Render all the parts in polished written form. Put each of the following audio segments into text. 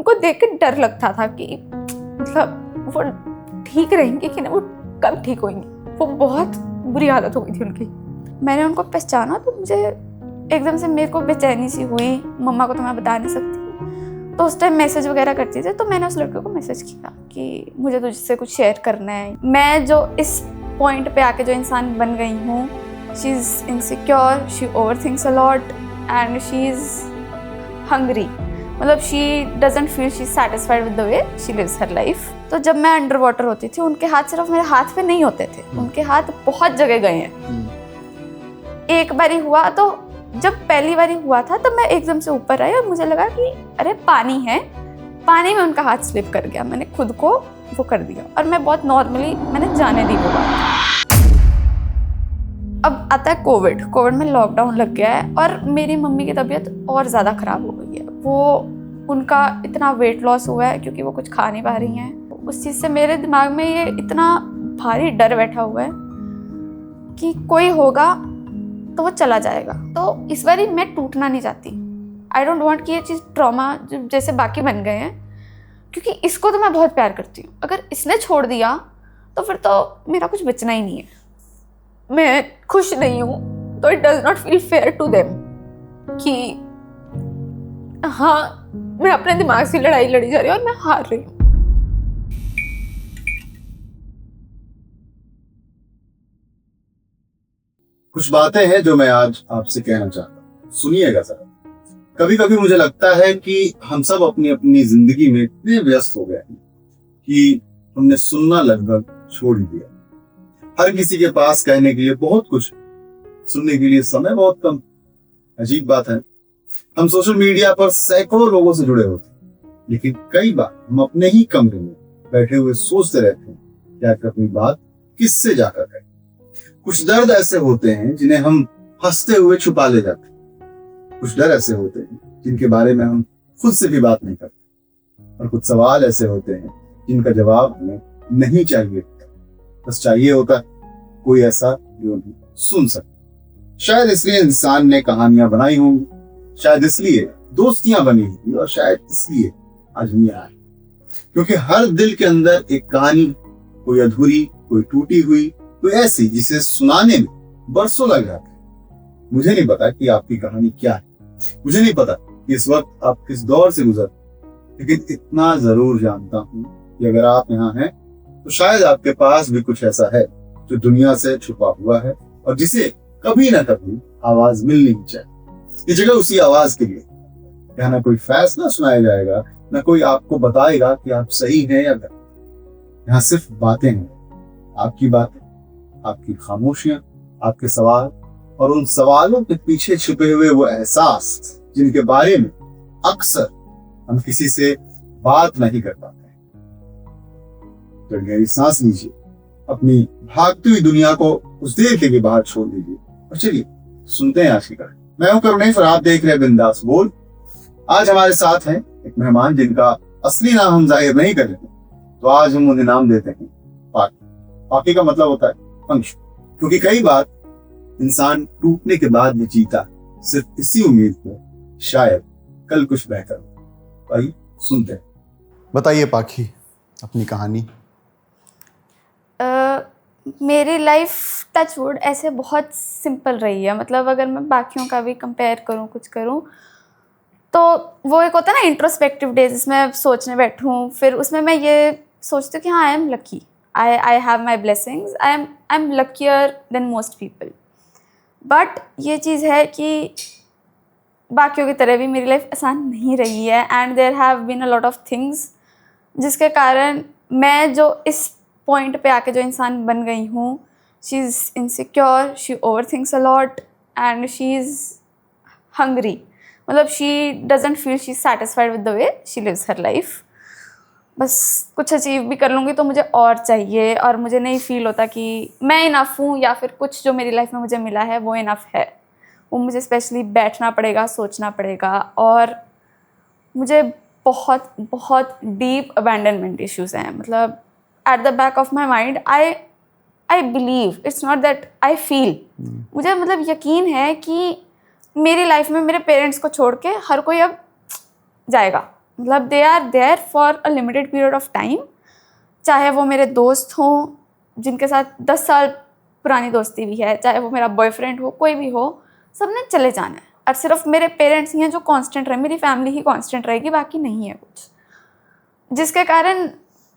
उनको देख के डर लगता था कि मतलब वो ठीक रहेंगे कि नहीं, वो कब ठीक होंगी। वो बहुत बुरी हालत हो गई थी उनकी। मैंने उनको पहचाना तो मुझे एकदम से मेरे को बेचैनी सी हुई। मम्मा को तो मैं बता नहीं सकती, तो उस टाइम मैसेज वगैरह करती थी, तो मैंने उस लड़के को मैसेज किया कि मुझे तुझसे कुछ शेयर करना है। मैं जो इस पॉइंट पे आके जो इंसान बन गई हूँ, she is insecure, she overthinks a lot and she is hungry. मतलब she doesn't feel she satisfied with the way she lives her life. तो जब मैं अंडर वाटर होती थी, उनके हाथ सिर्फ मेरे हाथ पे नहीं होते थे, उनके हाथ बहुत जगह गए हैं। एक बारी हुआ, तो जब पहली बारी हुआ था तब मैं एकदम से ऊपर आई और मुझे लगा कि अरे पानी है, पानी में उनका हाथ स्लिप कर गया। मैंने खुद को वो कर दिया और मैं बहुत नॉर्मली मैंने जाने दी वो बात। अब आता है कोविड में लॉकडाउन लग गया है और मेरी मम्मी की तबीयत और ज़्यादा ख़राब हो गई है। वो उनका इतना वेट लॉस हुआ है क्योंकि वो कुछ खा नहीं पा रही हैं। उस चीज़ से मेरे दिमाग में ये इतना भारी डर बैठा हुआ है कि कोई होगा तो वो चला जाएगा। तो इस बारी मैं टूटना नहीं चाहती। आई डोंट वांट कि ये चीज़ ट्रॉमा जैसे बाकी बन गए हैं, क्योंकि इसको तो मैं बहुत प्यार करती हूँ। अगर इसने छोड़ दिया तो फिर तो मेरा कुछ बचना ही नहीं है। मैं खुश नहीं हूँ, तो it does not feel fair to them कि हाँ मैं अपने दिमाग से लड़ाई लड़ी जा रही हूँ और मैं हार रही हूँ। कुछ बातें हैं जो मैं आज आपसे कहना चाहता हूँ, सुनिएगा जरा। कभी कभी मुझे लगता है कि हम सब अपनी अपनी जिंदगी में इतने व्यस्त हो गए हैं कि हमने सुनना लगभग छोड़ ही दिया। हर किसी के पास कहने के लिए बहुत कुछ, सुनने के लिए समय बहुत कम। अजीब बात है, हम सोशल मीडिया पर सैकड़ों लोगों से जुड़े होते हैं, लेकिन कई बार हम अपने ही कमरे में बैठे हुए सोचते रहते हैं क्या अपनी बात किससे जाकर कहें। कुछ दर्द ऐसे होते हैं जिन्हें हम हंसते हुए छुपा ले जाते हैं। कुछ डर ऐसे होते हैं जिनके बारे में हम खुद से भी बात नहीं करते। और कुछ सवाल ऐसे होते हैं जिनका जवाब हमें नहीं चाहिए, बस चाहिए होता कोई ऐसा जो भी सुन सके। शायद इसलिए इंसान ने कहानियां बनाई होंगी, शायद इसलिए दोस्तियां बनी होंगी, और शायद इसलिए आज हम यहाँ आए, क्योंकि हर दिल के अंदर एक कहानी, कोई अधूरी, कोई टूटी हुई, कोई ऐसी जिसे सुनाने में बरसों लग जाते हैं। मुझे नहीं पता कि आपकी कहानी क्या है, मुझे नहीं पता कि इस वक्त आप किस दौर से गुजर, लेकिन इतना जरूर जानता हूं कि अगर आप यहाँ हैं तो शायद आपके पास भी कुछ ऐसा है जो दुनिया से छुपा हुआ है और जिसे कभी ना कभी आवाज मिलनी ही चाहिए। ये जगह उसी आवाज के लिए, यहाँ ना कोई फैसला सुनाया जाएगा, ना कोई आपको बताएगा कि आप सही हैं या गलत। यहाँ सिर्फ बातें हैं, आपकी बातें, आपकी खामोशियां, आपके सवाल और उन सवालों के पीछे छुपे हुए वो एहसास जिनके बारे में अक्सर हम किसी से बात नहीं कर पाते। तो गहरी सांस लीजिए, अपनी भागती हुई दुनिया को उस देर के लिए बाहर छोड़ दीजिए और चलिए सुनते हैं आज की कहानी। मैं हूं करुणेश और आप देख रहे हैं बिंदास बोल। आज हमारे साथ हैं एक मेहमान जिनका असली नाम हम जाहिर नहीं कर लेते, तो आज हम उन्हें नाम देते हैं पाकी। पाकी का मतलब होता है पंख, क्योंकि कई बार इंसान टूटने के बाद भी जीता सिर्फ इसी उम्मीद में शायद कल कुछ बेहतर हो। भाई सुनते हैं। बताइए पाखी अपनी कहानी। मेरी लाइफ टच वुड ऐसे बहुत सिंपल रही है। मतलब अगर मैं बाकियों का भी कंपेयर करूँ, कुछ करूँ, तो वो एक होता है ना इंट्रोस्पेक्टिव डेज, जिसमें सोचने बैठूँ, फिर उसमें मैं ये सोचती हूँ कि हाँ I am lucky, I have my blessings, I am luckier than most people. But ये चीज़ है कि बाकियों की तरह भी मेरी लाइफ आसान नहीं रही है and there have been a lot of things जिसके कारण मैं जो इस पॉइंट पे आके जो इंसान बन गई हूँ, she is insecure, she overthinks a lot and she is hungry. मतलब she doesn't feel she satisfied with the way she lives her life. बस कुछ अचीव भी कर लूँगी तो मुझे और चाहिए, और मुझे नहीं फील होता कि मैं इनफ हूँ या फिर कुछ जो मेरी लाइफ में मुझे मिला है वो इनफ है। वो मुझे स्पेशली बैठना पड़ेगा, सोचना पड़ेगा, और मुझे बहुत बहुत डीप अबैंडनमेंट इश्यूज़ हैं। मतलब at the back of my mind I believe, it's not that I feel, मुझे मतलब यकीन है कि मेरी लाइफ में मेरे पेरेंट्स को छोड़ के हर कोई अब जाएगा। मतलब they are there for a limited period of time, चाहे वो मेरे दोस्त हों जिनके साथ 10 साल पुरानी दोस्ती भी है, चाहे वो मेरा बॉयफ्रेंड हो, कोई भी हो, सबने चले जाना है। और सिर्फ मेरे पेरेंट्स ही हैं जो कांस्टेंट रहे, मेरी फैमिली ही कांस्टेंट रहेगी, बाकी नहीं है कुछ। जिसके कारण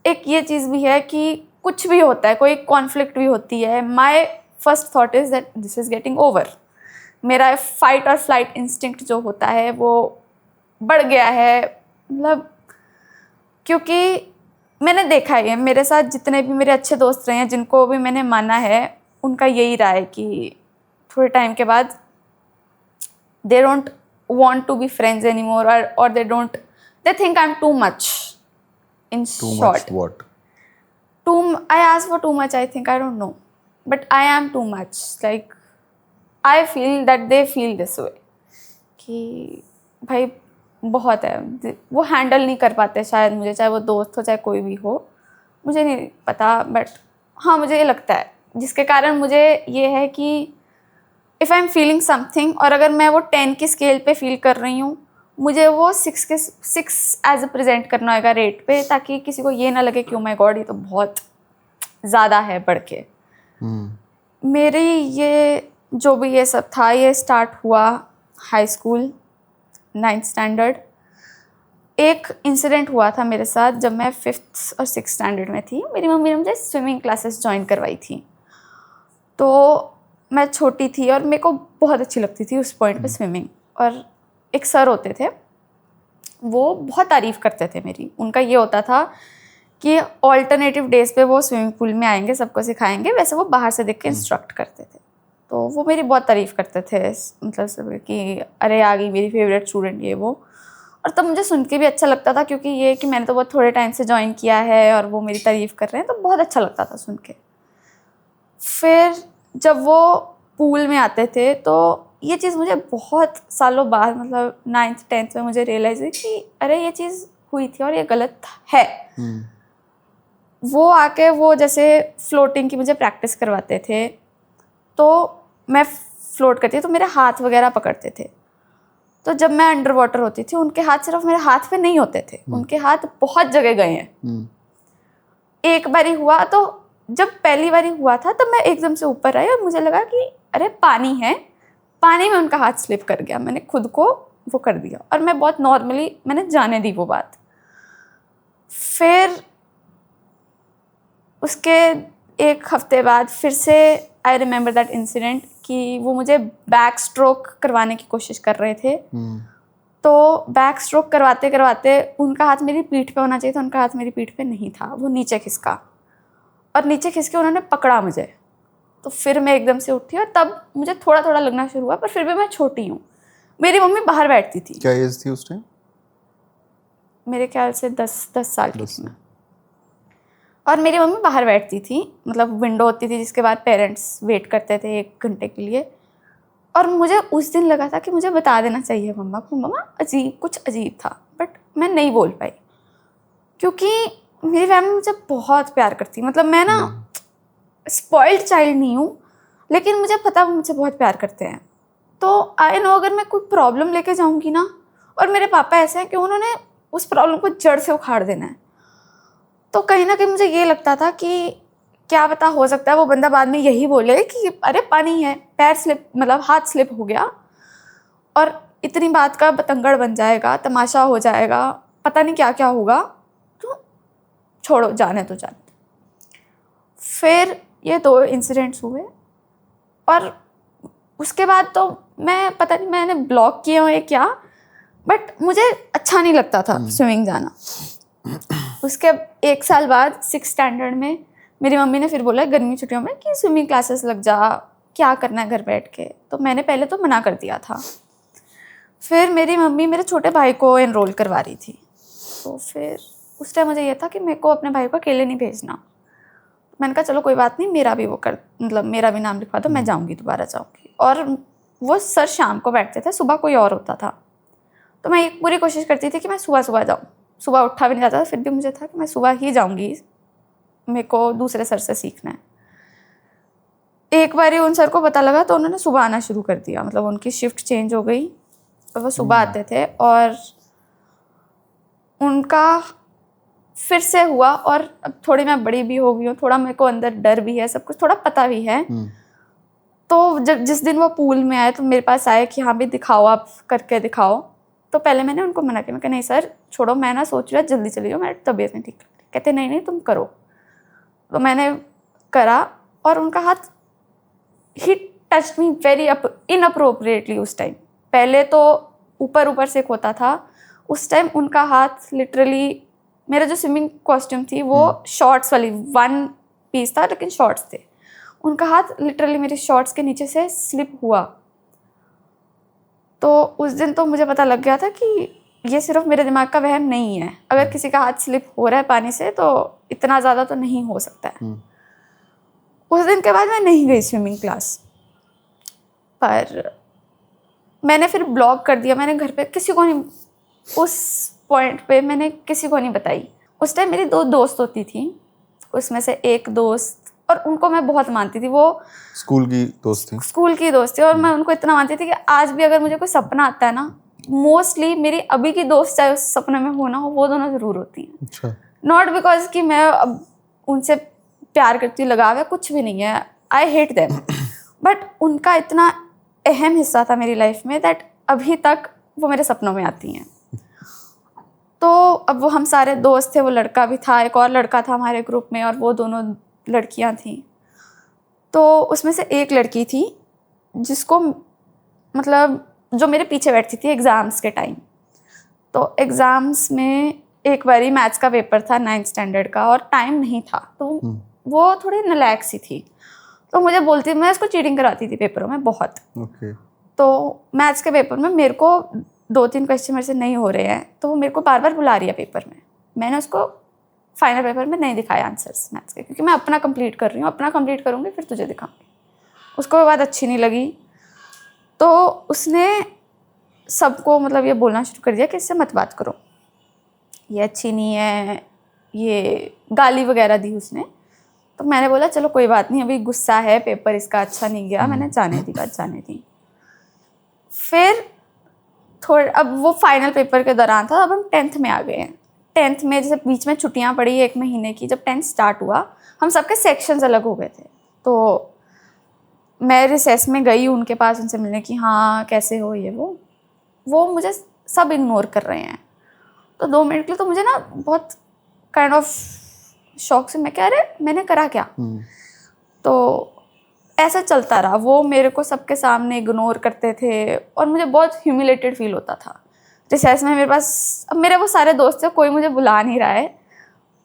एक ये चीज़ भी है कि कुछ भी होता है, कोई कॉन्फ्लिक्ट भी होती है, my first thought is that this is getting over. मेरा फाइट और फ्लाइट इंस्टिंक्ट जो होता है वो बढ़ गया है, मतलब क्योंकि मैंने देखा है मेरे साथ जितने भी मेरे अच्छे दोस्त रहे हैं, जिनको भी मैंने माना है, उनका यही रहा है कि थोड़े टाइम के बाद they don't want to be friends anymore, or they think I'm too much. In Too short, much what? I ask for too much, I think, I don't know, but I am too much. Like I feel that they feel this way कि भाई बहुत है, वो handle नहीं कर पाते शायद मुझे, चाहे वो दोस्त हो चाहे कोई भी हो, मुझे नहीं पता, बट हाँ मुझे ये लगता है, जिसके कारण मुझे ये है कि if I am feeling something, और अगर मैं वो 10 की स्केल पे फील कर रही हूँ, मुझे वो 6 एज अ प्रेजेंट करना होगा रेट पे, ताकि किसी को ये ना लगे कि ओ माय गॉड ये तो बहुत ज़्यादा है बढ़ के। मेरी ये जो भी ये सब था, ये स्टार्ट हुआ हाई स्कूल 9th स्टैंडर्ड। एक इंसिडेंट हुआ था मेरे साथ जब मैं 5th और 6th स्टैंडर्ड में थी। मेरी मम्मी ने मुझे स्विमिंग क्लासेस ज्वाइन करवाई थी। तो मैं छोटी थी और मेरे को बहुत अच्छी लगती थी उस पॉइंट पे स्विमिंग। और एक सर होते थे, वो बहुत तारीफ़ करते थे मेरी। उनका ये होता था कि ऑल्टरनेटिव डेज़ पे वो स्विमिंग पूल में आएंगे, सबको सिखाएंगे, वैसे वो बाहर से देख के इंस्ट्रक्ट करते थे। तो वो मेरी बहुत तारीफ़ करते थे, मतलब सब कि अरे आ गई मेरी फेवरेट स्टूडेंट ये वो। और तब मुझे सुन के भी अच्छा लगता था, क्योंकि ये कि मैंने तो बहुत थोड़े टाइम से ज्वाइन किया है और वो मेरी तारीफ़ कर रहे हैं, तो बहुत अच्छा लगता था सुन के। फिर जब वो पूल में आते थे तो ये चीज़ मुझे बहुत सालों बाद, मतलब 9th 10th में मुझे रियलाइज़ हुई कि अरे ये चीज़ हुई थी और ये गलत है। वो आके वो जैसे फ्लोटिंग की मुझे प्रैक्टिस करवाते थे, तो मैं फ्लोट करती तो मेरे हाथ वगैरह पकड़ते थे। तो जब मैं अंडर वाटर होती थी, उनके हाथ सिर्फ मेरे हाथ पे नहीं होते थे, उनके हाथ बहुत जगह गए हैं। एक बारी हुआ, तो जब पहली बारी हुआ था तब मैं एकदम से ऊपर आई और मुझे लगा कि अरे पानी है, पानी में उनका हाथ स्लिप कर गया। मैंने खुद को वो कर दिया और मैं बहुत नॉर्मली मैंने जाने दी वो बात। फिर उसके एक हफ्ते बाद फिर से आई रिमेंबर दैट इंसिडेंट कि वो मुझे बैक स्ट्रोक करवाने की कोशिश कर रहे थे। तो बैक स्ट्रोक करवाते करवाते उनका हाथ मेरी पीठ पे होना चाहिए था, उनका हाथ मेरी पीठ पे नहीं था, वो नीचे खिसका और नीचे खिसके के उन्होंने पकड़ा मुझे। तो फिर मैं एकदम से उठी और तब मुझे थोड़ा थोड़ा लगना शुरू हुआ, पर फिर भी मैं छोटी हूँ। मेरी मम्मी बाहर बैठती थी। क्या एज थी उस टाइम? मेरे ख्याल से 10 साल की थी मैं। और मेरी मम्मी बाहर बैठती थी, मतलब विंडो होती थी जिसके बाद पेरेंट्स वेट करते थे 1 घंटे के लिए। और मुझे उस दिन लगा था कि मुझे बता देना चाहिए मम्मा को, मम्मा कुछ अजीब था, बट मैं नहीं बोल पाई क्योंकि मेरी फैमिली मुझे बहुत प्यार करती। मतलब मैं ना स्पॉइल्ड चाइल्ड नहीं हूँ, लेकिन मुझे पता वो मुझे बहुत प्यार करते हैं। तो आई नो अगर मैं कोई प्रॉब्लम लेके जाऊँगी ना, और मेरे पापा ऐसे हैं कि उन्होंने उस प्रॉब्लम को जड़ से उखाड़ देना है, तो कहीं ना कहीं मुझे ये लगता था कि क्या पता हो सकता है वो बंदा बाद में यही बोले कि अरे पानी है, पैर स्लिप, मतलब हाथ स्लिप हो गया और इतनी बात का बतंगड़ बन जाएगा, तमाशा हो जाएगा, पता नहीं क्या क्या होगा, तो छोड़ो, जाने तो जाने। फिर ये 2 इंसिडेंट्स हुए और उसके बाद तो मैं पता नहीं मैंने ब्लॉक किए हो या क्या, बट मुझे अच्छा नहीं लगता था स्विमिंग जाना। उसके 1 साल बाद 6th स्टैंडर्ड में मेरी मम्मी ने फिर बोला गर्मी छुट्टियों में कि स्विमिंग क्लासेस लग जा, क्या करना है घर बैठ के। तो मैंने पहले तो मना कर दिया था। फिर मेरी मम्मी मेरे छोटे भाई को एनरोल करवा रही थी, तो फिर उस टाइम मुझे ये था कि मेरे को अपने भाई को अकेले नहीं भेजना। मैंने कहा चलो कोई बात नहीं, मेरा भी वो कर, मतलब मेरा भी नाम लिखवा दो, मैं जाऊँगी, दोबारा जाऊँगी। और वो सर शाम को बैठते थे, सुबह कोई और होता था। तो मैं एक पूरी कोशिश करती थी कि मैं सुबह सुबह जाऊँ। सुबह उठा भी नहीं जाता था, फिर भी मुझे था कि मैं सुबह ही जाऊँगी, मेरे को दूसरे सर से सीखना है। एक बार उन सर को पता लगा तो उन्होंने सुबह आना शुरू कर दिया, मतलब उनकी शिफ्ट चेंज हो गई और वो सुबह आते थे। और उनका फिर से हुआ, और अब थोड़ी मैं बड़ी भी हो गई हूँ, थोड़ा मेरे को अंदर डर भी है, सब कुछ थोड़ा पता भी है। तो जब जिस दिन वो पूल में आए तो मेरे पास आए कि हाँ भी दिखाओ, आप करके दिखाओ। तो पहले मैंने उनको मना किया, मैं कहा नहीं सर छोड़ो, मैं ना सोच रहा जल्दी चली जाओ, मेरी तबीयत नहीं ठीक। कहते नहीं नहीं तुम करो। तो मैंने करा और उनका हाथ ही टच मी वेरी इनअप्रोप्रिएटली उस टाइम। पहले तो ऊपर ऊपर से होता था, उस टाइम उनका हाथ लिटरली, मेरा जो स्विमिंग कॉस्ट्यूम थी वो शॉर्ट्स वाली 1 पीस था लेकिन शॉर्ट्स थे, उनका हाथ लिटरली मेरी शॉर्ट्स के नीचे से स्लिप हुआ। तो उस दिन तो मुझे पता लग गया था कि ये सिर्फ मेरे दिमाग का वहम नहीं है, अगर किसी का हाथ स्लिप हो रहा है पानी से तो इतना ज़्यादा तो नहीं हो सकता है। उस दिन के बाद मैं नहीं गई स्विमिंग क्लास, पर मैंने फिर ब्लॉक कर दिया। मैंने घर पे किसी को नहीं, उस पॉइंट पे मैंने किसी को नहीं बताई। उस टाइम मेरी 2 दोस्त होती थी, उसमें से एक दोस्त, और उनको मैं बहुत मानती थी, वो स्कूल की दोस्त थी। स्कूल की दोस्त थी, और मैं उनको इतना मानती थी कि आज भी अगर मुझे कोई सपना आता है ना, मोस्टली मेरी अभी की दोस्त चाहे उस सपने में हो ना हो, वो दोनों ज़रूर होती हैं। अच्छा। नॉट बिकॉज कि मैं अब उनसे प्यार करती हूँ, लगाव है, कुछ भी नहीं है, आई हेट देम, बट उनका इतना अहम हिस्सा था मेरी लाइफ में दैट अभी तक वो मेरे सपनों में आती हैं। तो अब वो हम सारे दोस्त थे, वो लड़का भी था, एक और लड़का था हमारे ग्रुप में, और वो दोनों लड़कियां थीं। तो उसमें से एक लड़की थी जिसको, मतलब जो मेरे पीछे बैठती थी एग्ज़ाम्स के टाइम। तो एग्ज़ाम्स में एक बारी मैथ्स का पेपर था 9th स्टैंडर्ड का, और टाइम नहीं था, तो वो थोड़ी नालायक सी थी। तो मुझे बोलती, मैं उसको चीटिंग कराती थी पेपरों में बहुत। तो मैथ्स के पेपर में मेरे को 2-3 क्वेश्चन मेरे से नहीं हो रहे हैं, तो वो मेरे को बार बार बुला रही है पेपर में। मैंने उसको फाइनल पेपर में नहीं दिखाया आंसर्स मैथ्स के, क्योंकि मैं अपना कंप्लीट कर रही हूँ, अपना कंप्लीट करूँगी फिर तुझे दिखाऊंगी। उसको वो बात अच्छी नहीं लगी, तो उसने सबको मतलब ये बोलना शुरू कर दिया कि इससे मत बात करो, ये अच्छी नहीं है, ये गाली वगैरह दी उसने। तो मैंने बोला चलो कोई बात नहीं, अभी गुस्सा है, पेपर इसका अच्छा नहीं गया, मैंने जाने दी बात, जाने दी। फिर अब वो फाइनल पेपर के दौरान था, अब हम 10th में आ गए हैं। 10th में जैसे बीच में छुट्टियां पड़ी 1 महीने की, जब 10th स्टार्ट हुआ हम सबके सेक्शंस अलग हो गए थे। तो मैं रिसेस में गई उनके पास उनसे मिलने की, हाँ कैसे हो ये वो मुझे सब इग्नोर कर रहे हैं। तो 2 मिनट के लिए तो मुझे ना बहुत काइंड ऑफ शौक से, मैं कह रहे मैंने करा क्या। तो ऐसा चलता रहा, वो मेरे को सबके सामने इग्नोर करते थे और मुझे बहुत ह्यूमिलेटेड फील होता था। रिसेस में मेरे पास, अब मेरे वो सारे दोस्त थे, कोई मुझे बुला नहीं रहा है,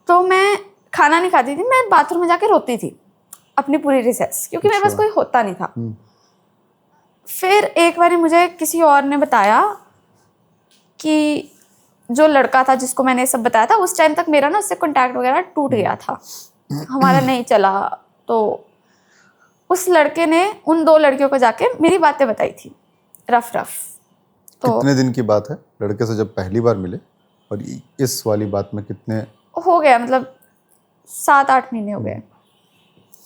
तो मैं खाना नहीं खाती थी, मैं बाथरूम में जाके रोती थी अपनी पूरी रिसेस, क्योंकि मेरे पास कोई होता नहीं था। फिर एक बार मुझे किसी और ने बताया कि जो लड़का था जिसको मैंने सब बताया था, उस टाइम तक मेरा ना उससे कॉन्टैक्ट वगैरह टूट गया था, हमारा नहीं चला। तो उस लड़के ने उन 2 लड़कियों को जाके मेरी बातें बताई थी रफ। तो कितने दिन की बात है लड़के से जब पहली बार मिले, और इस वाली बात में कितने हो गया, मतलब 7-8 महीने हो गए।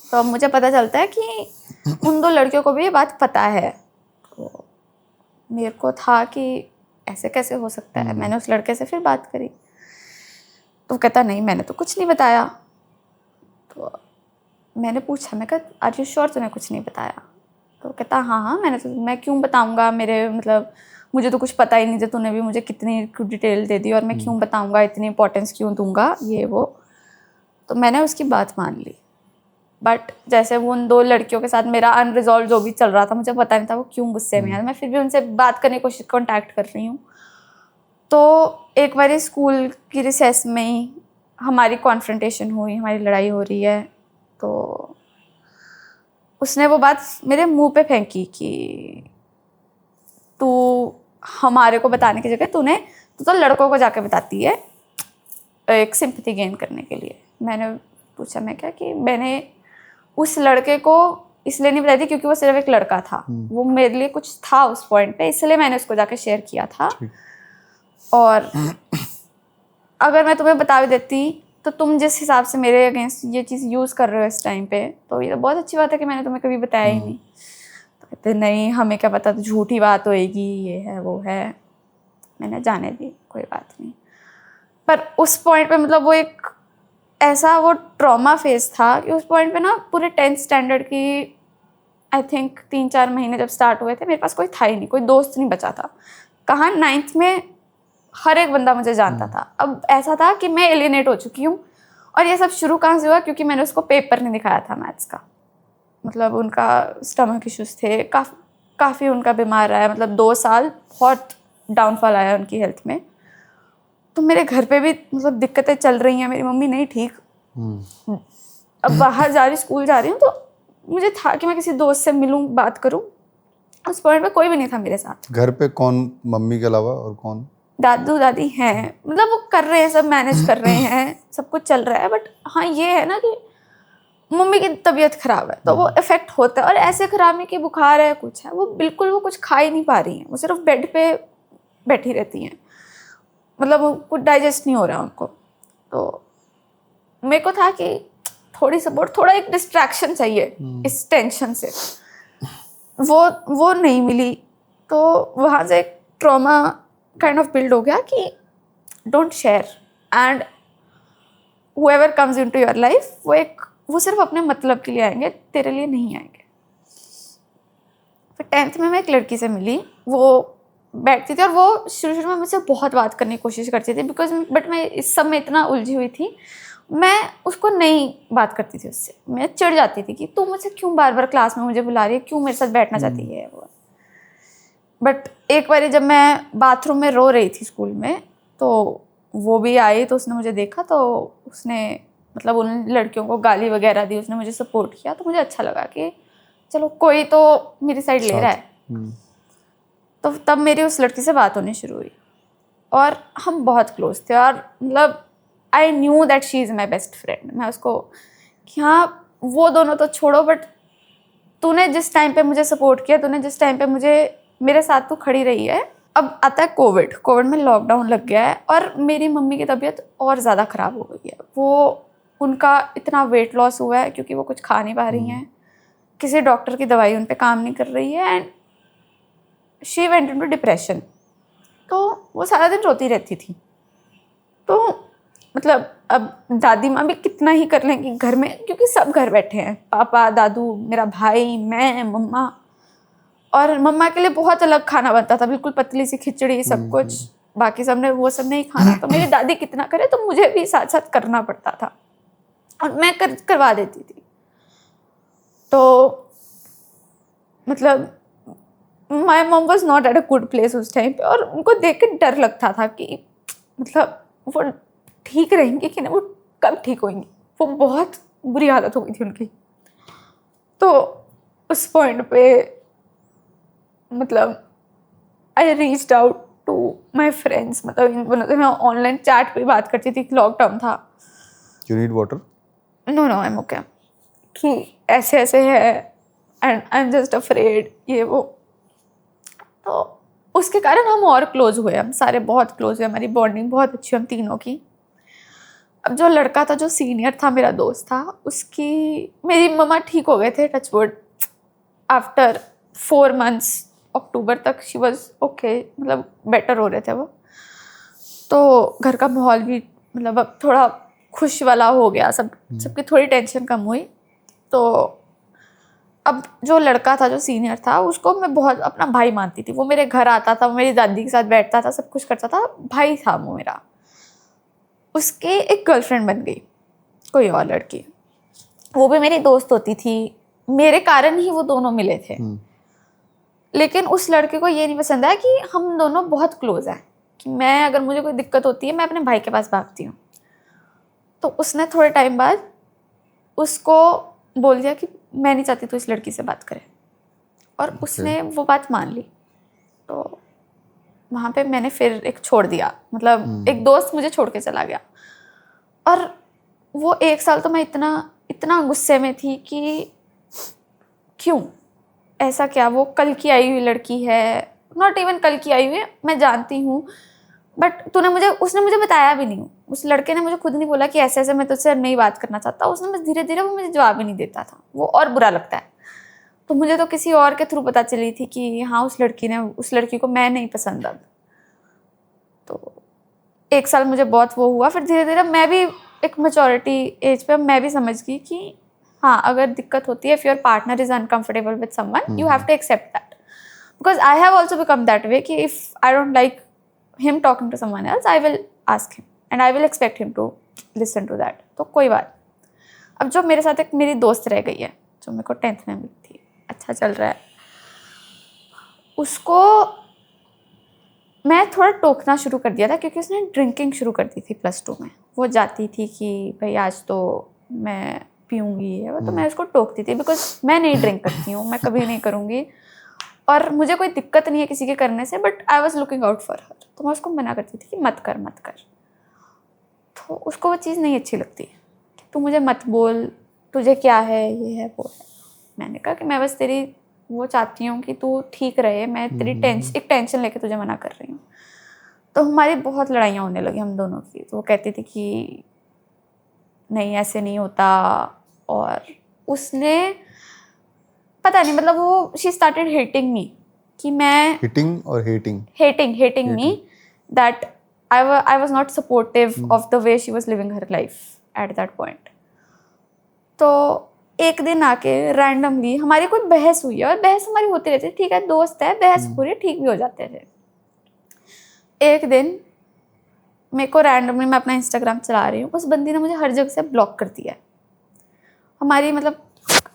तो अब मुझे पता चलता है कि उन 2 लड़कियों को भी ये बात पता है। तो मेरे को था कि ऐसे कैसे हो सकता है। मैंने उस लड़के से फिर बात करी, तो कहता नहीं मैंने तो कुछ नहीं बताया। तो मैंने पूछा, मैं कहा आर यू श्योर तूने कुछ नहीं बताया? तो कहता हाँ मैं क्यों बताऊंगा, मेरे मतलब मुझे तो कुछ पता ही नहीं था, तूने भी मुझे कितनी डिटेल दे दी और मैं क्यों बताऊंगा, इतनी इंपॉर्टेंस क्यों दूंगा, ये वो। तो मैंने उसकी बात मान ली। बट जैसे वो उन 2 लड़कियों के साथ मेरा अनरिजॉल्व जो भी चल रहा था, मुझे पता नहीं था वो क्यों गुस्से में है, मैं फिर भी उनसे बात करने की कोशिश, कॉन्टैक्ट कर रही हूँ। तो एक बार स्कूल की रिसेस में ही हमारी कॉन्फ्रंटेशन हुई, हमारी लड़ाई हो रही है। तो उसने वो बात मेरे मुंह पे फेंकी कि तू हमारे को बताने की जगह तू तो लड़कों को जाके बताती है एक सिंपैथी गेन करने के लिए। मैंने पूछा, मैं क्या कि मैंने उस लड़के को इसलिए नहीं बताई थी क्योंकि वो सिर्फ एक लड़का था, वो मेरे लिए कुछ था उस पॉइंट पे, इसलिए मैंने उसको जाके शेयर किया था। और अगर मैं तुम्हें बता भी देती तो तुम जिस हिसाब से मेरे अगेंस्ट ये चीज़ यूज़ कर रहे हो इस टाइम पे, तो ये तो बहुत अच्छी बात है कि मैंने तुम्हें कभी बताया ही नहीं। तो कहते नहीं हमें क्या पता, तो झूठी बात होएगी, ये है वो है। मैंने जाने दी, कोई बात नहीं। पर उस पॉइंट पे मतलब वो एक ऐसा वो ट्रॉमा फेज था कि उस पॉइंट पे ना पूरे 10th स्टैंडर्ड की आई थिंक 3-4 महीने जब स्टार्ट हुए थे, मेरे पास कोई था ही नहीं, कोई दोस्त नहीं बचा था। कहाँ 9th में हर एक बंदा मुझे जानता था। अब ऐसा था कि मैं एलिनेट हो चुकी हूँ। और ये सब शुरू कहाँ से हुआ, क्योंकि मैंने उसको पेपर नहीं दिखाया था मैथ्स का। मतलब उनका स्टमक इश्यूज थे, काफ़ी उनका बीमार रहा है, मतलब 2 साल बहुत डाउनफॉल आया उनकी हेल्थ में। तो मेरे घर पे भी मतलब दिक्कतें चल रही हैं, मेरी मम्मी नहीं ठीक, अब बाहर जा रही, स्कूल जा रही हूँ, तो मुझे था कि मैं किसी दोस्त से मिलूँ, बात करूँ। उस पॉइंट पे कोई भी नहीं था मेरे साथ। घर पे कौन, मम्मी के अलावा और कौन? दादू दादी हैं, मतलब वो कर रहे हैं, सब मैनेज कर रहे हैं, सब कुछ चल रहा है। बट हाँ ये है ना कि मम्मी की तबीयत खराब है तो वो इफेक्ट होता है। और ऐसे खराब नहीं कि बुखार है कुछ है, वो बिल्कुल वो कुछ खा ही नहीं पा रही हैं, वो सिर्फ बेड पे बैठी रहती हैं, मतलब वो कुछ डाइजेस्ट नहीं हो रहा उनको। तो मेरे को था कि थोड़ी सपोर्ट, थोड़ा एक डिस्ट्रैक्शन चाहिए इस टेंशन से। वो नहीं मिली। तो वहाँ से एक ट्रॉमा काइंड ऑफ बिल्ड हो गया कि don't share, and whoever comes into your life वो सिर्फ अपने मतलब के लिए आएंगे, तेरे लिए नहीं आएंगे। फिर 10th में मैं एक लड़की से मिली, वो बैठती थी और वो शुरू में मुझसे बहुत बात करने की कोशिश करती थी, बट मैं इस सब में इतना उलझी हुई थी, मैं उसको नहीं बात करती थी उससे। मैं चिढ़ जाती थी कि तू मुझसे क्यों बार बार क्लास में मुझे बुला रही है, क्यों मेरे साथ बैठना चाहती है वो। बट एक बार जब मैं बाथरूम में रो रही थी स्कूल में, तो वो भी आई, तो उसने मुझे देखा, तो उसने मतलब उन लड़कियों को गाली वगैरह दी, उसने मुझे सपोर्ट किया। तो मुझे अच्छा लगा कि चलो कोई तो मेरी साइड ले रहा है। तो तब मेरी उस लड़की से बात होनी शुरू हुई और हम बहुत क्लोज थे। और मतलब I knew that she is my best friend. मैं उसको कि हाँ वो दोनों तो छोड़ो, बट तूने जिस टाइम पे मुझे सपोर्ट किया, तूने जिस टाइम पे मुझे मेरे साथ तू खड़ी रही है। अब आता है कोविड में लॉकडाउन लग गया है और मेरी मम्मी की तबीयत और ज़्यादा ख़राब हो गई है। वो उनका इतना वेट लॉस हुआ है क्योंकि वो कुछ खा नहीं पा रही हैं, किसी डॉक्टर की दवाई उन पे काम नहीं कर रही है, and she went into depression. तो वो सारा दिन रोती रहती थी। तो मतलब अब दादी माँ भी कितना ही कर लेंगी घर में, क्योंकि सब घर बैठे हैं, पापा, दादू, मेरा भाई, मैं, मम्मा। और मम्मा के लिए बहुत अलग खाना बनता था, बिल्कुल पतली सी खिचड़ी, सब कुछ। बाकी सब ने वो सब नहीं खाना, तो मेरी दादी कितना करे तो मुझे भी साथ साथ करना पड़ता था, और मैं करवा देती थी। तो मतलब my mom was not at a good place उस टाइम पे, और उनको देख के डर लगता था कि मतलब वो ठीक रहेंगी कि नहीं, वो कब ठीक होंगी। वो बहुत बुरी हालत हो गई थी उनकी। तो उस पॉइंट पे मतलब I reached out to my friends, मतलब इन दोनों से मैं ऑनलाइन चैट पे बात करती थी, लॉकडाउन था। You need water? No I am okay, कि ऐसे ऐसे है and I am just afraid, ये वो। तो उसके कारण हम और क्लोज हुए, हम सारे बहुत क्लोज हुए, हमारी बॉन्डिंग बहुत अच्छी हम तीनों की। अब जो लड़का था, जो सीनियर था, मेरा दोस्त था, उसकी मेरी मम्मा ठीक हो गए थे, टचवुड, आफ्टर 4 months, अक्टूबर तक शी वॉज ओके, मतलब बेटर हो रहे थे वो। तो घर का माहौल भी मतलब अब थोड़ा खुश वाला हो गया, सबकी थोड़ी टेंशन कम हुई। तो अब जो लड़का था, जो सीनियर था, उसको मैं बहुत अपना भाई मानती थी। वो मेरे घर आता था, वो मेरी दादी के साथ बैठता था, सब कुछ करता था, भाई था वो मेरा। उसकी एक गर्लफ्रेंड बन गई, कोई और लड़की, वो भी मेरी दोस्त होती थी, मेरे कारण ही वो दोनों मिले थे। लेकिन उस लड़के को ये नहीं पसंद आया कि हम दोनों बहुत क्लोज हैं, कि मैं अगर मुझे कोई दिक्कत होती है मैं अपने भाई के पास भागती हूँ। तो उसने थोड़े टाइम बाद उसको बोल दिया कि मैं नहीं चाहती तू इस लड़की से बात करे, और उसने वो बात मान ली। तो वहाँ पे मैंने फिर एक छोड़ दिया, मतलब एक दोस्त मुझे छोड़ के चला गया। और वो 1 साल तो मैं इतना गुस्से में थी कि क्यों, ऐसा क्या, वो कल की आई हुई लड़की है, नॉट इवन कल की आई हुई है, मैं जानती हूँ, बट उसने मुझे बताया भी नहीं। उस लड़के ने मुझे खुद नहीं बोला कि ऐसे ऐसे मैं तुझसे नहीं बात करना चाहता। उसने बस धीरे धीरे, वो मुझे जवाब ही नहीं देता था, वो और बुरा लगता है। तो मुझे तो किसी और के थ्रू पता चली थी कि हाँ उस लड़की को मैं नहीं पसंद अब। तो 1 साल मुझे बहुत वो हुआ, फिर धीरे धीरे मैं भी एक मैच्योरिटी एज पे मैं भी समझ गई कि हाँ, अगर दिक्कत होती है, if your partner is uncomfortable with someone, you have to accept that, because I have also become that way कि if I don't like him talking to someone else, I will ask him and I will expect him to listen to that. तो कोई बात। अब जो मेरे साथ एक मेरी दोस्त रह गई है, जो मेरे को 10th में मिली थी, अच्छा चल रहा है, उसको मैं थोड़ा टोकना शुरू कर दिया था क्योंकि उसने ड्रिंकिंग शुरू कर दी थी +2 में। वो जाती थी कि भाई आज तो मैं पीऊँगी है, तो मैं उसको टोकती थी बिकॉज मैं नहीं ड्रिंक करती हूँ, मैं कभी नहीं करूँगी और मुझे कोई दिक्कत नहीं है किसी के करने से, but I was looking out for her. तो मैं उसको मना करती थी कि मत कर मत कर। तो उसको वो चीज़ नहीं अच्छी लगती, तू मुझे मत बोल, तुझे क्या है, ये है वो है। मैंने कहा कि मैं बस तेरी वो चाहती हूँ कि तू ठीक रहे, मैं तेरी एक टेंशन लेके तुझे मना कर रही हूँ। तो हमारी बहुत लड़ाइयाँ होने लगी हम दोनों की। तो वो कहती थी कि नहीं ऐसे नहीं होता, और उसने पता नहीं मतलब वो शी स्टार्टेड हेटिंग मी कि मैं हिटिंग और hating hating me that I was not supportive of the way she was living her life at that point. तो एक दिन आके रैंडमली हमारी कोई बहस हुई है, और बहस हमारी होती रहती है, ठीक है दोस्त है, बहस पूरी ठीक भी हो जाते थे। एक दिन मेरे को रैंडमली, मैं अपना इंस्टाग्राम चला रही हूँ, उस बंदी ने मुझे हर जगह से ब्लॉक कर दिया है। हमारी मतलब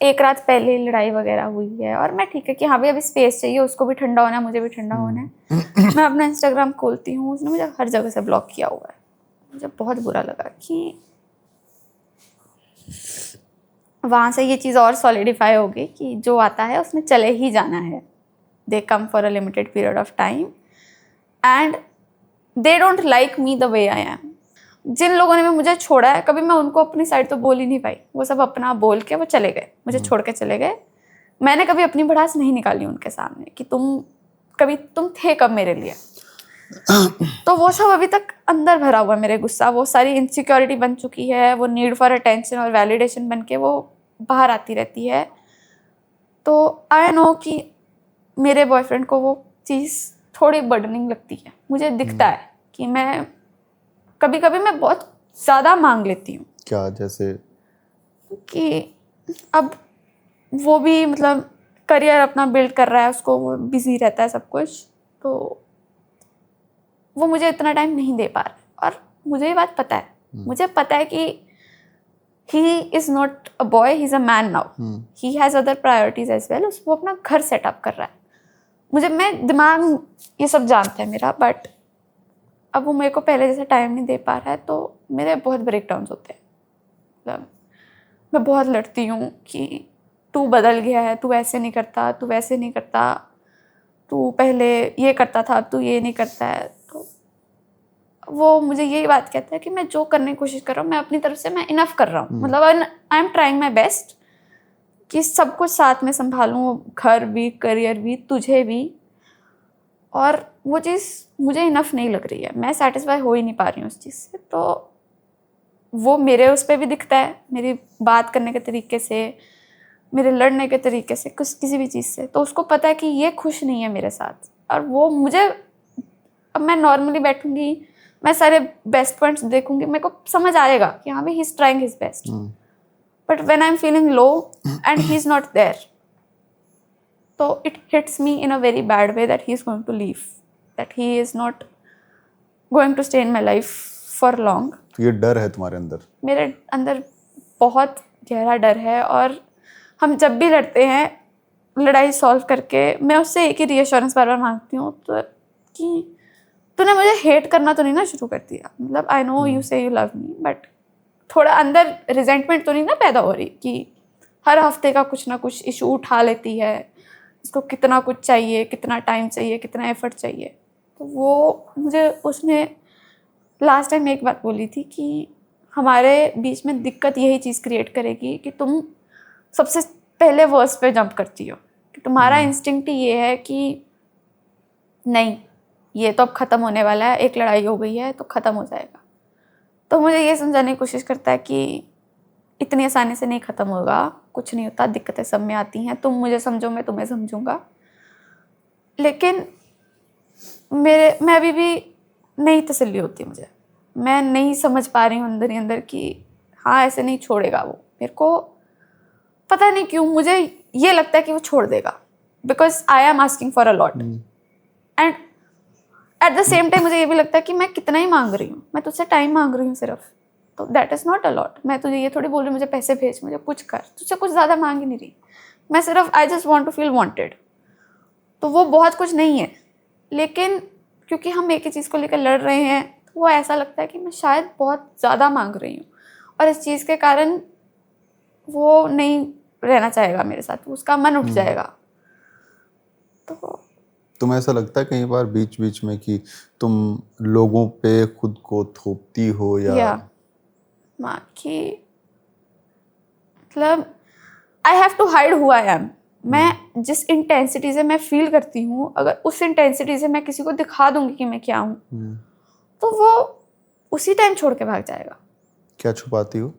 एक रात पहले ही लड़ाई वगैरह हुई है, और मैं ठीक है कि हाँ भाई अभी स्पेस चाहिए, उसको भी ठंडा होना है, मुझे भी ठंडा होना है। मैं अपना इंस्टाग्राम खोलती हूँ, उसने मुझे हर जगह से ब्लॉक किया हुआ है। मुझे बहुत बुरा लगा कि वहाँ से ये चीज़ और सॉलिडिफाई हो गई कि जो आता है उसने चले ही जाना है। They come for a limited period of time and they don't like me the way I am. जिन लोगों ने भी मुझे छोड़ा है, कभी मैं उनको अपनी साइड तो बोल ही नहीं पाई। वो सब अपना बोल के वो चले गए, मुझे छोड़ के चले गए। मैंने कभी अपनी भड़ास नहीं निकाली उनके सामने कि तुम थे कब मेरे लिए। तो वो सब अभी तक अंदर भरा हुआ है, मेरे गुस्सा, वो सारी इनसिक्योरिटी बन चुकी है, वो नीड फॉर अटेंशन और वैलिडेशन बन के वो बाहर आती रहती है। तो आई नो कि मेरे बॉयफ्रेंड को वो चीज़ थोड़ी बर्डनिंग लगती है। मुझे दिखता है कि मैं कभी कभी मैं बहुत ज़्यादा मांग लेती हूँ। क्या जैसे कि अब वो भी मतलब करियर अपना बिल्ड कर रहा है, उसको वो बिजी रहता है सब कुछ, तो वो मुझे इतना टाइम नहीं दे पा रहा। और मुझे ये बात पता है, मुझे पता है कि he is not a boy, he is a man now, he has other priorities as well. वो अपना घर सेटअप कर रहा है। मैं दिमाग ये सब जानता है मेरा, बट अब वो मेरे को पहले जैसे टाइम नहीं दे पा रहा है, तो मेरे बहुत ब्रेकडाउन्स होते हैं। मतलब मैं बहुत लड़ती हूँ कि तू बदल गया है, तू ऐसे नहीं करता, तू वैसे नहीं करता, तू पहले ये करता था, अब तू ये नहीं करता है। तो वो मुझे यही बात कहता है कि मैं जो करने की कोशिश कर रहा हूँ, मैं अपनी तरफ से मैं इनफ कर रहा हूँ। मतलब I am trying my best कि सब कुछ साथ में संभालूँ, घर भी, करियर भी, तुझे भी। और वो चीज़ मुझे इनफ नहीं लग रही है, मैं सेटिस्फाई हो ही नहीं पा रही हूँ उस चीज़ से। तो वो मेरे उस पर भी दिखता है, मेरी बात करने के तरीके से, मेरे लड़ने के तरीके से, किसी भी चीज़ से। तो उसको पता है कि ये खुश नहीं है मेरे साथ। और वो मुझे, अब मैं नॉर्मली बैठूंगी, मैं सारे बेस्ट पॉइंट्स देखूंगी, मेरे को समझ आएगा कि हाँ भाई he is trying his best. But when I am feeling low and he is not there, so it hits me in a very bad way that he is going to leave, that he is not going to stay in my life for long. तो ये डर है तुम्हारे अंदर? मेरे अंदर बहुत गहरा डर है। और हम जब भी लड़ते हैं, लड़ाई सॉल्व करके मैं उससे एक ही रीअश्योरेंस बार बार मांगती हूँ, तो कि तूने मुझे हेट करना तो नहीं ना शुरू कर दिया। मतलब आई नो यू से यू लव मी, बट थोड़ा अंदर रिजेंटमेंट तो नहीं ना पैदा हो रही कि हर हफ्ते का कुछ ना कुछ इशू उठा लेती है, उसको कितना कुछ चाहिए, कितना टाइम चाहिए, कितना एफर्ट चाहिए। तो वो मुझे उसने लास्ट टाइम एक बात बोली थी कि हमारे बीच में दिक्कत यही चीज़ क्रिएट करेगी कि तुम सबसे पहले वर्स पे जंप करती हो, कि तुम्हारा इंस्टिंक्ट ये है कि नहीं ये तो अब ख़त्म होने वाला है, एक लड़ाई हो गई है तो ख़त्म हो जाएगा। तो मुझे ये समझाने की कोशिश करता है कि इतनी आसानी से नहीं ख़त्म होगा, कुछ नहीं होता, दिक्कतें सब में आती हैं, तुम मुझे समझो, मैं तुम्हें समझूंगा। लेकिन मैं अभी भी नहीं तसल्ली होती मुझे मैं नहीं समझ पा रही हूँ अंदर ही अंदर कि हाँ ऐसे नहीं छोड़ेगा वो मेरे को। पता नहीं क्यों मुझे ये लगता है कि वो छोड़ देगा, because I am asking for a lot and at the same time मुझे ये भी लगता है कि मैं कितना ही मांग रही हूँ, मैं तुझसे टाइम मांग रही हूँ सिर्फ, तो that is not a lot. मैं तुझे ये थोड़ी बोल रही हूँ मुझे पैसे भेज, मुझे कुछ कर, तुझसे कुछ ज़्यादा मांग ही नहीं रही, मैं सिर्फ I just want to feel wanted. तो वो बहुत कुछ नहीं है, लेकिन क्योंकि हम एक ही चीज़ को लेकर लड़ रहे हैं तो वो ऐसा लगता है कि मैं शायद बहुत ज़्यादा मांग रही हूँ और इस चीज़ के कारण वो नहीं रहना चाहेगा मेरे साथ, उसका मन उठ जाएगा। तो तुम्हें ऐसा लगता है कई बार बीच बीच में कि तुम लोगों पे खुद को थोपती हो या माँ की मतलब I have to hide who I am. मैं जिस इंटेंसिटी से मैं फील करती हूँ, अगर उस इंटेंसिटी से मैं किसी को दिखा दूंगी कि मैं क्या हूँ तो वो उसी टाइम छोड़ के भाग जाएगा। क्या छुपाती हो?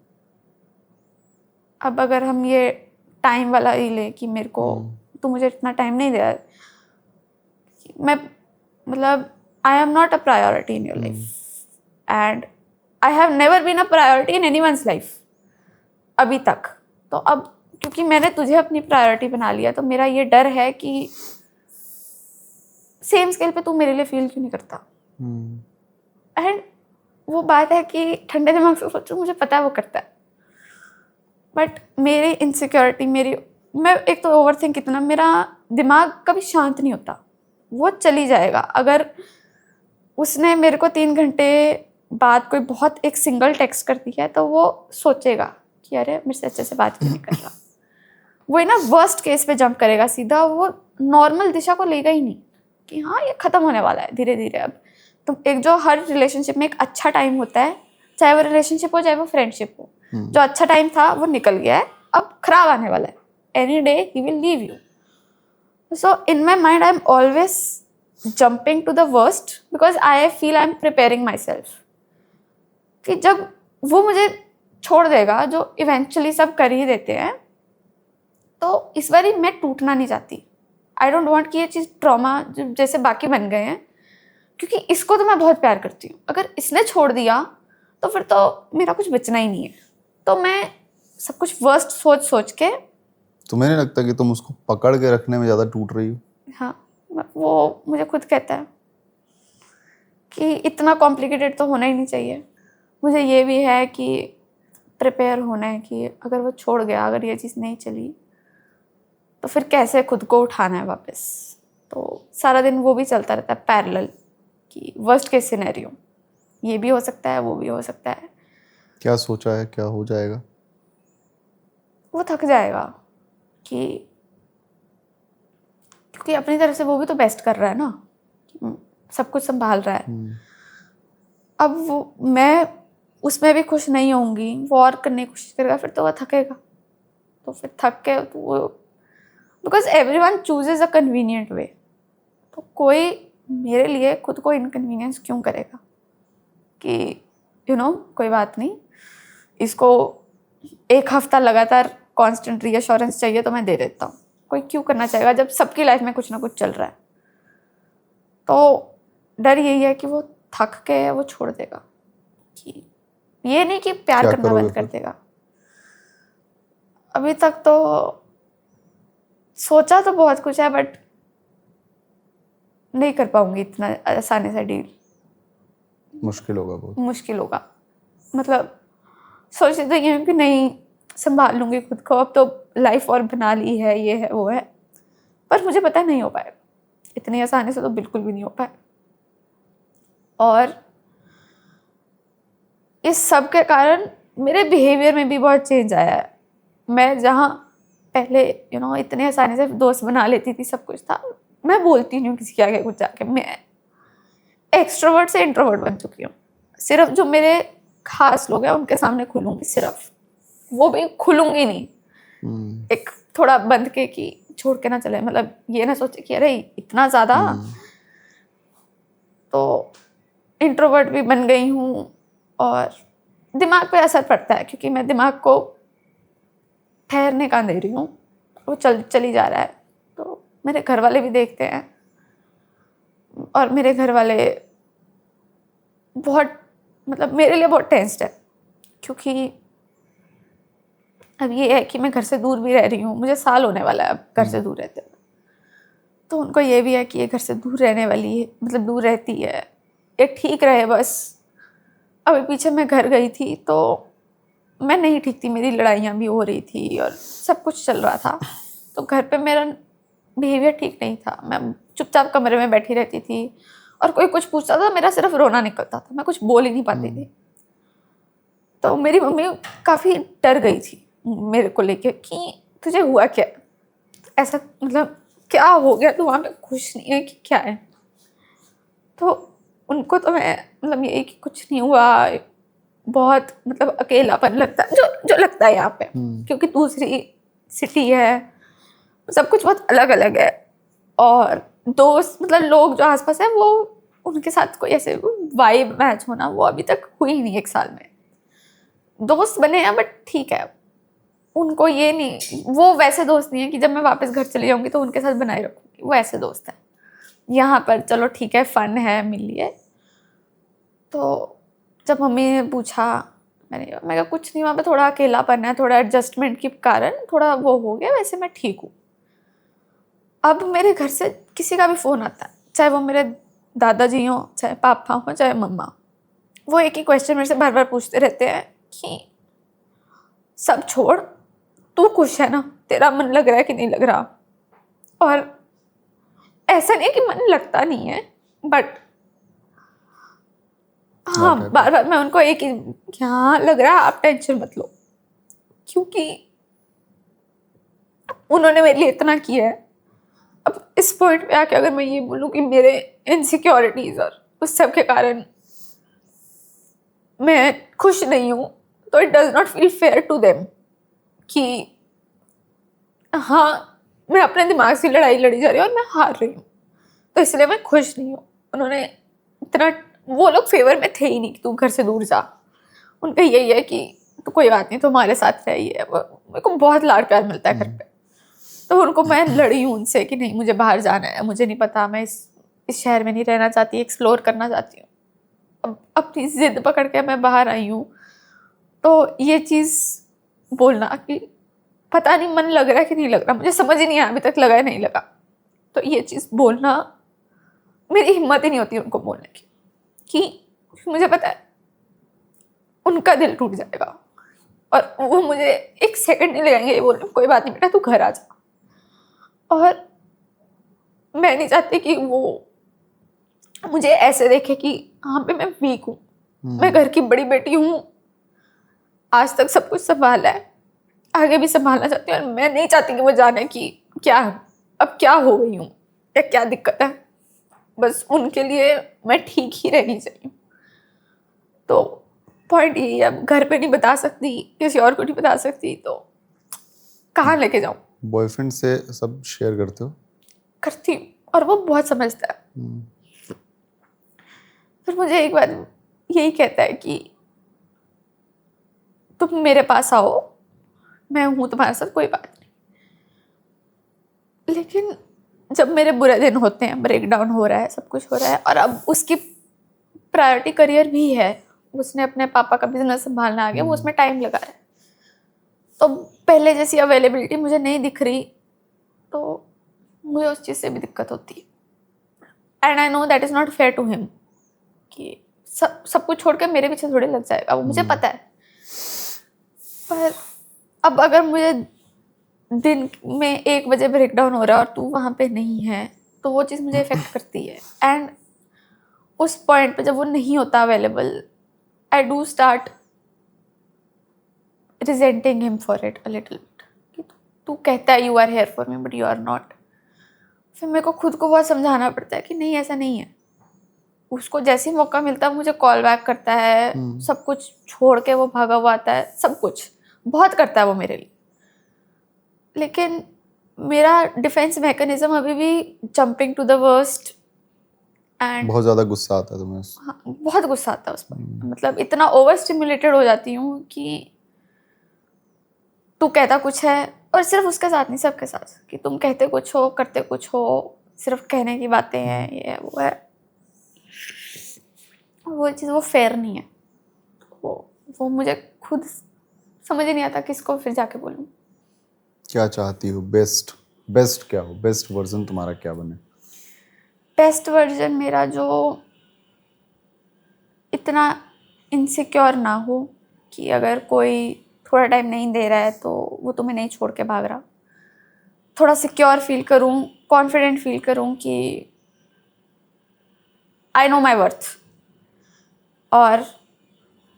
अब अगर हम ये टाइम वाला ही ले कि मेरे को तो मुझे इतना टाइम नहीं दे रहा है, मैं मतलब I am not a priority in your life and I have never been a priority in anyone's life अभी तक। तो अब क्योंकि मैंने तुझे अपनी प्रायोरिटी बना लिया तो मेरा ये डर है कि सेम स्केल पे तू मेरे लिए फील क्यों नहीं करता। एंड वो बात है कि ठंडे दिमाग से सोचो, मुझे पता है वो करता है, बट मेरी इनसिक्योरिटी मैं एक तो ओवर थिंक इतना, मेरा दिमाग कभी शांत नहीं होता, वो चली जाएगा। अगर उसने मेरे को 3 घंटे बाद कोई बहुत एक सिंगल टेक्स्ट कर दिया है तो वो सोचेगा कि अरे मेरे से अच्छे से बात क्यों नहीं कर रहा। वो ना वर्स्ट केस पे जंप करेगा सीधा, वो नॉर्मल दिशा को लेगा ही नहीं कि हाँ ये ख़त्म होने वाला है धीरे धीरे। अब तो एक जो हर रिलेशनशिप में एक अच्छा टाइम होता है, चाहे वो रिलेशनशिप हो चाहे वो फ्रेंडशिप हो, जो अच्छा टाइम था वो निकल गया है, अब खराब आने वाला है, any day he will leave you. So in my mind I am always jumping to the worst because I feel I'm preparing myself कि जब वो मुझे छोड़ देगा, जो इवेंचुअली सब कर ही देते हैं, तो इस बारी मैं टूटना नहीं चाहती। आई डोंट वांट कि ये चीज़ ट्रॉमा जैसे बाकी बन गए हैं, क्योंकि इसको तो मैं बहुत प्यार करती हूँ। अगर इसने छोड़ दिया तो फिर तो मेरा कुछ बचना ही नहीं है। तो मैं सब कुछ वर्स्ट सोच सोच के। तुम्हें नहीं लगता कि तुम उसको पकड़ के रखने में ज़्यादा टूट रही हो? हाँ, वो मुझे खुद कहता है कि इतना कॉम्प्लिकेटेड तो होना ही नहीं चाहिए। मुझे ये भी है कि प्रिपेयर होना है कि अगर वो छोड़ गया, अगर ये चीज़ नहीं चली तो फिर कैसे खुद को उठाना है वापस। तो सारा दिन वो भी चलता रहता है पैरेलल कि वर्स्ट केस सिनेरियो, ये भी हो सकता है वो भी हो सकता है। क्या सोचा है, क्या हो जाएगा? वो थक जाएगा कि क्योंकि अपनी तरफ से वो भी तो बेस्ट कर रहा है ना, सब कुछ संभाल रहा है। अब वो मैं उसमें भी खुश नहीं होंगी, वो और करने की कोशिश करेगा, फिर तो वो थकेगा। तो फिर थक के तो वो, because everyone chooses a convenient way, तो कोई मेरे लिए खुद को इनकन्वीनियंस क्यों करेगा कि कोई बात नहीं, इसको 1 हफ्ता लगातार कांस्टेंट रीअश्योरेंस चाहिए तो मैं दे देता हूँ। कोई क्यों करना चाहेगा जब सबकी लाइफ में कुछ ना कुछ चल रहा है। तो डर यही है कि वो थक के वो छोड़ देगा, कि ये नहीं कि प्यार करना बंद कर देगा। अभी तक तो सोचा तो बहुत कुछ है, बट नहीं कर पाऊंगी इतना आसानी से डील। मुश्किल होगा, बहुत मुश्किल होगा। मतलब सोचती तो ये कि नहीं संभाल लूंगी खुद को, अब तो लाइफ और बना ली है, ये है वो है, पर मुझे पता नहीं हो पाएगा इतनी आसानी से, तो बिल्कुल भी नहीं हो पाए। और इस सब के कारण मेरे बिहेवियर में भी बहुत चेंज आया है। मैं जहाँ पहले इतने आसानी से दोस्त बना लेती थी, सब कुछ था, मैं बोलती नहीं हूँ किसी के आगे कुछ जाके, मैं एक्सट्रोवर्ट से इंट्रोवर्ट बन चुकी हूँ। सिर्फ जो मेरे खास लोग हैं उनके सामने खुलूंगी, सिर्फ वो भी खुलूंगी नहीं, एक थोड़ा बंद के कि छोड़ के ना चले, मतलब ये ना सोचे कि अरे इतना ज़्यादा। तो इंट्रोवर्ट भी बन गई हूँ और दिमाग पे असर पड़ता है, क्योंकि मैं दिमाग को ठहरने का दे रही हूँ, वो चली जा रहा है। तो मेरे घर वाले भी देखते हैं और मेरे घर वाले बहुत मतलब मेरे लिए बहुत टेंस्ड है, क्योंकि अब ये है कि मैं घर से दूर भी रह रही हूँ, मुझे साल होने वाला है अब घर से दूर रहते हुए। तो उनको ये भी है कि ये घर से दूर रहने वाली है, मतलब दूर रहती है, ये ठीक रहे बस। अभी पीछे मैं घर गई थी तो मैं नहीं ठीक थी, मेरी लड़ाइयाँ भी हो रही थी और सब कुछ चल रहा था। तो घर पे मेरा बिहेवियर ठीक नहीं था, मैं चुपचाप कमरे में बैठी रहती थी और कोई कुछ पूछता था मेरा सिर्फ रोना निकलता था, मैं कुछ बोल ही नहीं पाती थी। तो मेरी मम्मी काफ़ी डर गई थी मेरे को लेके कि तुझे हुआ क्या, ऐसा मतलब क्या हो गया, तू वहाँ पे खुश नहीं है कि क्या है। तो उनको तो मैं मतलब यही कि कुछ नहीं हुआ, बहुत मतलब अकेलापन लगता है, जो लगता है यहाँ पे, क्योंकि दूसरी सिटी है, सब कुछ बहुत अलग अलग है। और दोस्त मतलब लोग जो आसपास है वो उनके साथ कोई ऐसे वाइब मैच होना वो अभी तक हुई ही नहीं 1 साल में। दोस्त बने हैं बट ठीक है, उनको ये नहीं, वो वैसे दोस्त नहीं है कि जब मैं वापस घर चली जाऊंगी तो उनके साथ बनाए रखूंगी, वो ऐसे दोस्त हैं। यहाँ पर चलो ठीक है, फन है, मिल लिए। तो जब मम्मी ने पूछा, मैं कहा कुछ नहीं, वहाँ पे थोड़ा अकेलापन है, थोड़ा एडजस्टमेंट के कारण थोड़ा वो हो गया, वैसे मैं ठीक हूँ। अब मेरे घर से किसी का भी फ़ोन आता है, चाहे वो मेरे दादाजी हों, चाहे पापा हों, चाहे मम्मा, वो एक ही क्वेश्चन मेरे से बार बार पूछते रहते हैं कि सब छोड़, तू खुश है ना, तेरा मन लग रहा है कि नहीं लग रहा। और ऐसा नहीं कि मन लगता नहीं है, बट हाँ बार बार मैं उनको एक ही, क्या लग रहा है, आप टेंशन मत लो, क्योंकि उन्होंने मेरे लिए इतना किया है। अब इस पॉइंट पे आके अगर मैं ये बोलूँ कि मेरे इनसिक्योरिटीज और उस सब के कारण मैं खुश नहीं हूँ, तो it does not feel fair to them कि हाँ मैं अपने दिमाग से लड़ाई लड़ी जा रही हूँ और मैं हार रही हूँ, तो इसलिए मैं खुश नहीं हूँ। उन्होंने इतना, वो लोग फेवर में थे ही नहीं कि तू घर से दूर जा, उनका यही है कि तो कोई बात नहीं, तुम्हारे साथ रहिए। मेरे को बहुत लाड प्यार मिलता है घर पे, तो उनको मैं लड़ी हूँ उनसे कि नहीं मुझे बाहर जाना है, मुझे नहीं पता, मैं इस शहर में नहीं रहना चाहती, एक्सप्लोर करना चाहती हूँ। अब अपनी जिद पकड़ के मैं बाहर आई हूँ, तो ये चीज़ बोलना कि पता नहीं मन लग रहा है कि नहीं लग रहा, मुझे समझ ही नहीं आया अभी तक लगा है नहीं लगा, तो ये चीज़ बोलना मेरी हिम्मत ही नहीं होती उनको बोलने की, कि मुझे पता है उनका दिल टूट जाएगा और वो मुझे 1 सेकंड नहीं लगाएंगे ये बोलने, कोई बात नहीं बेटा तू घर आ जा। और मैं नहीं चाहती कि वो मुझे ऐसे देखे कि हाँ पे मैं वीक हूँ, मैं घर की बड़ी बेटी हूँ, आज तक सब कुछ संभाला है, आगे भी संभालना चाहती हूँ, और मैं नहीं चाहती कि वो जाने कि क्या अब क्या हो गई हूँ या क्या दिक्कत है। बस उनके लिए मैं ठीक ही रहनी चाहिए। तो पॉइंट ये, अब घर पे नहीं बता सकती, किसी और को नहीं बता सकती, तो कहाँ लेके जाऊँ। बॉयफ्रेंड से सब शेयर करते हो? करती हूँ और वो बहुत समझता है। फिर मुझे एक बार यही कहता है कि तुम मेरे पास आओ, मैं हूँ तुम्हारे साथ, कोई बात नहीं। लेकिन जब मेरे बुरे दिन होते हैं, ब्रेक डाउन हो रहा है, सब कुछ हो रहा है, और अब उसकी प्रायोरिटी करियर भी है, उसने अपने पापा का बिजनेस संभालना आ गया, वो उसमें टाइम लगा रहा है, तो पहले जैसी अवेलेबिलिटी मुझे नहीं दिख रही, तो मुझे उस चीज़ से भी दिक्कत होती है। And I know that is not fair to him कि सब कुछ छोड़ के मेरे पीछे थोड़े लग जाएगा, वो मुझे पता है। पर अब अगर मुझे दिन में 1 बजे ब्रेक डाउन हो रहा है और तू वहाँ पे नहीं है, तो वो चीज़ मुझे इफेक्ट करती है। एंड उस पॉइंट पे जब वो नहीं होता available, I do start resenting him for it a little bit, कि तू कहता है you are here for me but you are not. फिर मेरे को खुद को बहुत समझाना पड़ता है कि नहीं ऐसा नहीं है। उसको जैसे ही मौका मिलता है मुझे कॉल बैक करता है, सब कुछ छोड़ के वो भागा हुआ आता है, सब कुछ बहुत करता है वो मेरे लिए। लेकिन मेरा डिफेंस मैकेनिज्म अभी भी jumping to the worst, and बहुत ज़्यादा गुस्सा आता है तुम्हें? हाँ, बहुत गुस्सा आता है उस पर। मतलब इतना ओवर स्टिमुलेटेड हो जाती हूँ कि तू कहता कुछ है, और सिर्फ उसके साथ नहीं सबके साथ, कि तुम कहते कुछ हो करते कुछ हो, सिर्फ कहने की बातें हैं, ये वो है, वो चीज़ वो फेयर नहीं है। वो मुझे खुद समझ ही नहीं आता किसको फिर जाके बोलूँ। क्या चाहती हो? बेस्ट क्या हो? बेस्ट वर्जन तुम्हारा क्या बने? बेस्ट वर्जन मेरा जो इतना इनसिक्योर ना हो कि अगर कोई थोड़ा टाइम नहीं दे रहा है तो वो तुम्हें नहीं छोड़ के भाग रहा। थोड़ा सिक्योर फील करूँ, कॉन्फिडेंट फील करूँ कि आई नो माई वर्थ, और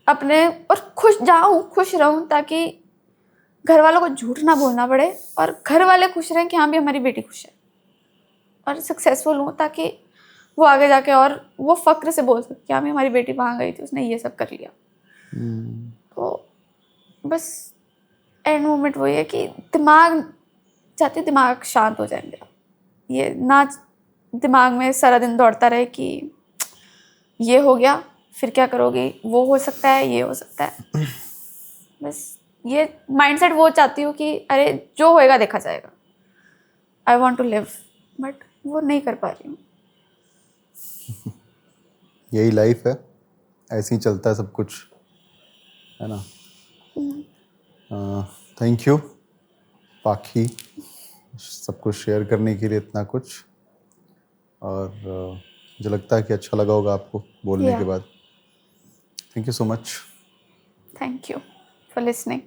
अपने और खुश रहूँ ताकि घर वालों को झूठ ना बोलना पड़े और घर वाले खुश रहें कि हाँ भी हमारी बेटी खुश है, और सक्सेसफुल हूँ ताकि वो आगे जाके और वो फक्र से बोल सके कि हाँ भी हमारी बेटी वहाँ गई थी, उसने ये सब कर लिया। तो बस एंड मोमेंट वही है कि दिमाग शांत हो जाए मेरा, ये ना दिमाग में सारा दिन दौड़ता रहे कि ये हो गया फिर क्या करोगी, वो हो सकता है, ये हो सकता है। बस ये माइंडसेट वो चाहती हूँ कि अरे जो होएगा देखा जाएगा, I want to live, but वो नहीं कर पा रही हूँ। यही लाइफ है, ऐसे ही चलता है सब कुछ, है ना? थैंक यू पाखी, सब कुछ शेयर करने के लिए इतना कुछ, और मुझे लगता है कि अच्छा लगा होगा आपको बोलने के बाद। Thank you so much. Thank you for listening.